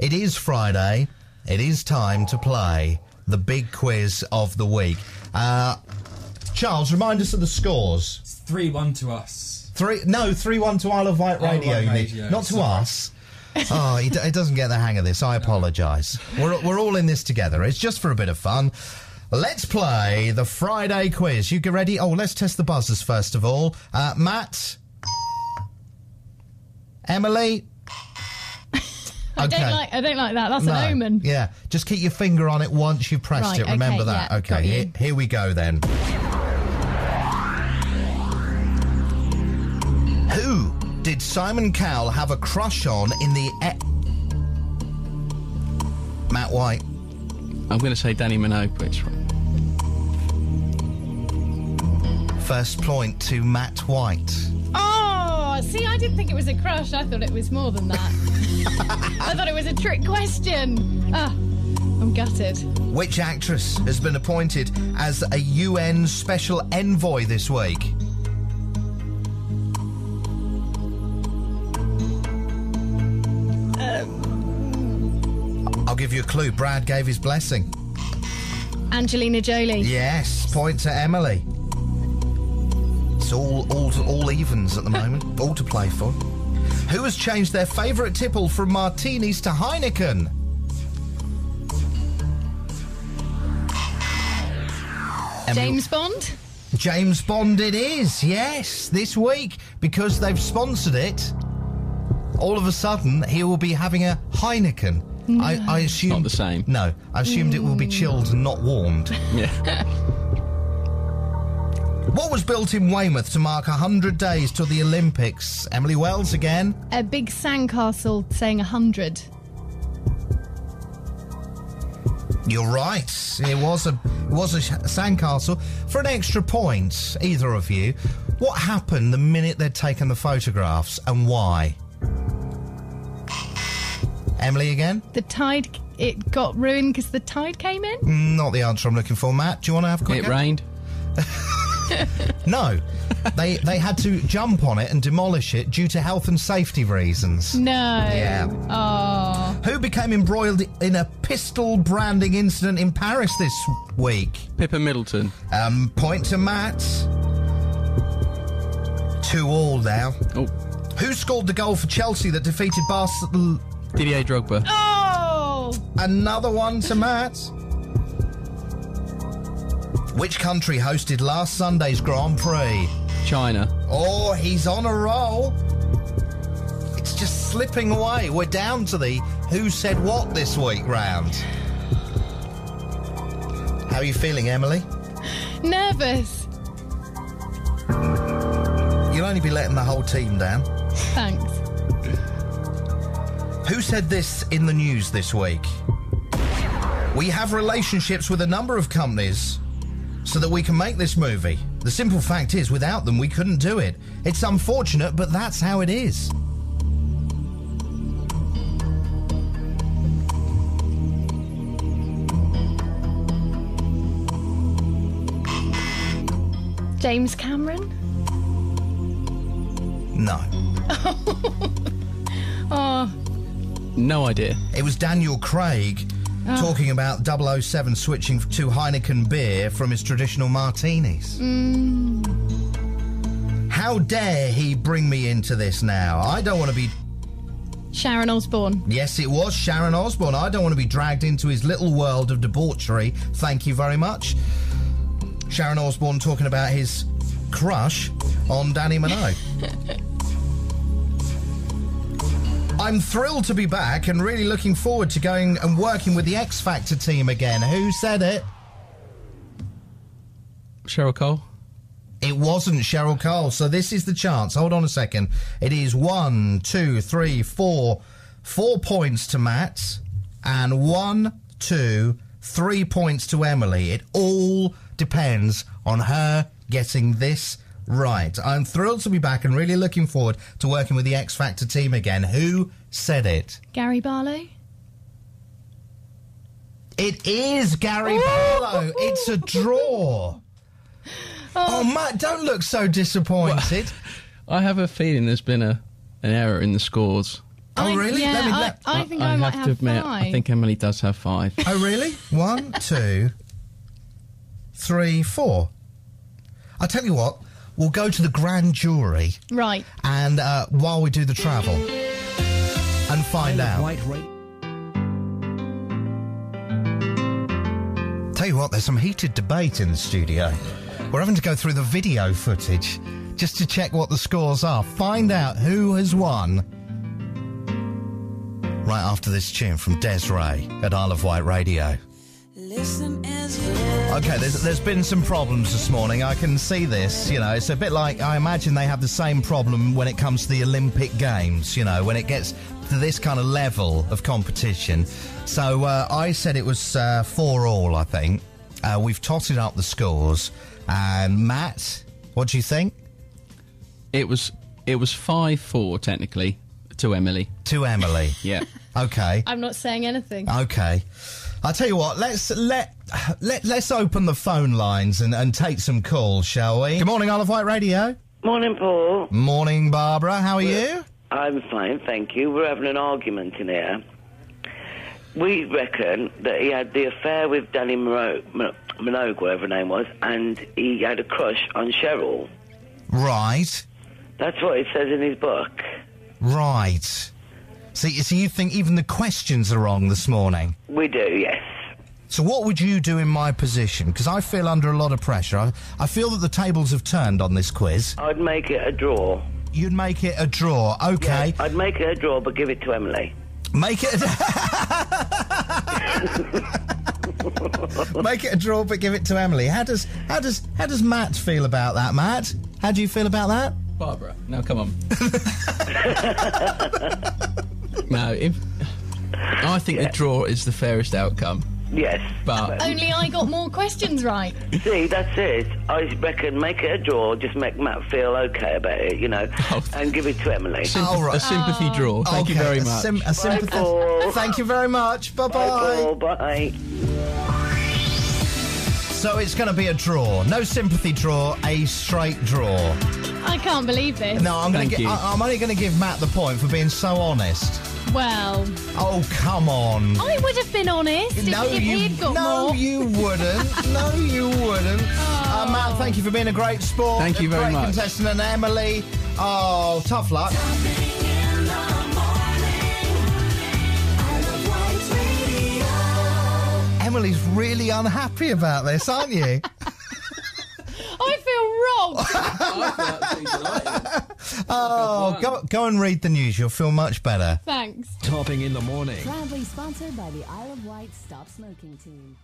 It is Friday. It is time to play the big quiz of the week. Charles, remind us of the scores. It's 3-1 to us. 3-1 to Isle of Wight Radio. Isle of Wight You need, Radio, not to sorry. us. Oh, he doesn't get the hang of this. I apologise. We're all in this together. It's just for a bit of fun. Let's play the Friday quiz. You get ready? Oh, let's test the buzzers first of all. Matt? Emily? I don't like that. That's an omen. Yeah, just keep your finger on it once you've pressed Right, it. Remember okay, that. yeah, Okay, got you. here we go then. Who did Simon Cowell have a crush on in the... Matt White. I'm going to say Danny Minogue, but it's wrong. First point to Matt White. Oh, see, I didn't think it was a crush. I thought it was more than that. I thought it was a trick question. I'm gutted. Which actress has been appointed as a UN Special Envoy this week? I'll give you a clue. Brad gave his blessing. Angelina Jolie. Yes, point to Emily. It's all evens at the moment. All to play for. Who has changed their favourite tipple from martinis to Heineken? Emily. James Bond. James Bond it is, yes, this week, because they've sponsored it. All of a sudden, he will be having a Heineken. No. I assumed... Not the same. No, I assumed it will be chilled and not warmed. Yeah. What was built in Weymouth to mark 100 days till the Olympics? Emily Wells again. A big sandcastle saying 100. You're right. It was a sandcastle. For an extra point, either of you, what happened the minute they'd taken the photographs and why? Emily again? The tide, it got ruined because the tide came in? Not the answer I'm looking for. Matt, do you want to have a quick It go? rained. No. They had to jump on it and demolish it due to health and safety reasons. No. Yeah. Oh. Who became embroiled in a pistol branding incident in Paris this week? Pippa Middleton. Point to Matt. 2-2 now. Oh. Who scored the goal for Chelsea that defeated Barcelona? Didier Drogba. Oh! Another one to Matt. Which country hosted last Sunday's Grand Prix? China. Oh, he's on a roll. It's just slipping away. We're down to the who said what this week round. How are you feeling, Emily? Nervous. You'll only be letting the whole team down. Thanks. Who said this in the news this week? We have relationships with a number of companies so that we can make this movie. The simple fact is, without them, we couldn't do it. It's unfortunate, but that's how it is. James Cameron? No. Oh. No idea. It was Daniel Craig talking about 007 switching to Heineken beer from his traditional martinis. How dare he bring me into this now? I don't want to be... Sharon Osbourne. Yes, it was Sharon Osbourne. I don't want to be dragged into his little world of debauchery. Thank you very much. Sharon Osbourne talking about his crush on Danny Minogue. I'm thrilled to be back and really looking forward to going and working with the X Factor team again. Who said it? Cheryl Cole. It wasn't Cheryl Cole, so this is the chance. Hold on a second. It is 1, 2, 3, 4. 4 points to Matt and 1, 2, 3 points to Emily. It all depends on her getting this right. I'm thrilled to be back and really looking forward to working with the X Factor team again. Who said it? Gary Barlow? It is Gary Barlow. It's a draw. Oh, Matt, don't look so disappointed. I have a feeling there's been an error in the scores. Oh, really? Yeah, I think I might have to admit, 5. I think Emily does have 5. Oh, really? 1, 2, 3, 4. I'll tell you what, we'll go to the grand jury Right. and while we do the travel and find out. Tell you what, there's some heated debate in the studio. We're having to go through the video footage just to check what the scores are. Find out who has won. Right after this tune from Des'ree at Isle of Wight Radio. Okay, there's been some problems this morning. I can see this, you know. It's a bit like, I imagine they have the same problem when it comes to the Olympic Games, you know, when it gets to this kind of level of competition. So I said it was 4-all, I think. We've totted up the scores. And Matt, what do you think? It was 5-4 technically to Emily. To Emily. Yeah. Okay. I'm not saying anything. Okay. I'll tell you what, let's open the phone lines and take some calls, shall we? Good morning, Isle of Wight Radio. Morning, Paul. Morning, Barbara. How are you? I'm fine, thank you. We're having an argument in here. We reckon that he had the affair with Danny Minogue, whatever her name was, and he had a crush on Cheryl. Right. That's what it says in his book. Right. So you think even the questions are wrong this morning? We do, yes. So what would you do in my position? Because I feel under a lot of pressure. I feel that the tables have turned on this quiz. I'd make it a draw. You'd make it a draw. Okay. Yeah, I'd make it a draw, but give it to Emily. Make it make it a draw, but give it to Emily. How does Matt feel about that, Matt? How do you feel about that? Barbara, now come on. No, I think a draw is the fairest outcome. Yes. But Only I got more questions right. See, that's it. I reckon make it a draw, just make Matt feel okay about it, you know, and give it to Emily. Right. a sympathy draw. Thank you very much. Bye, Paul. Thank you very much. Bye-bye. Bye, Paul. Bye. So it's going to be a draw. No sympathy draw, a straight draw. I can't believe this. No, I'm Thank you. I'm only going to give Matt the point for being so honest. Well, Oh, come on. I would have been honest if he'd got more. you wouldn't. No, you wouldn't. Matt, thank you for being a great sport. Thank you a very great much. contestant. And Emily, oh, tough luck. Emily's really unhappy about this, aren't you? I feel wrong. Oh, go and read the news. You'll feel much better. Thanks. Topping in the morning. Proudly sponsored by the Isle of Wight Stop Smoking Team.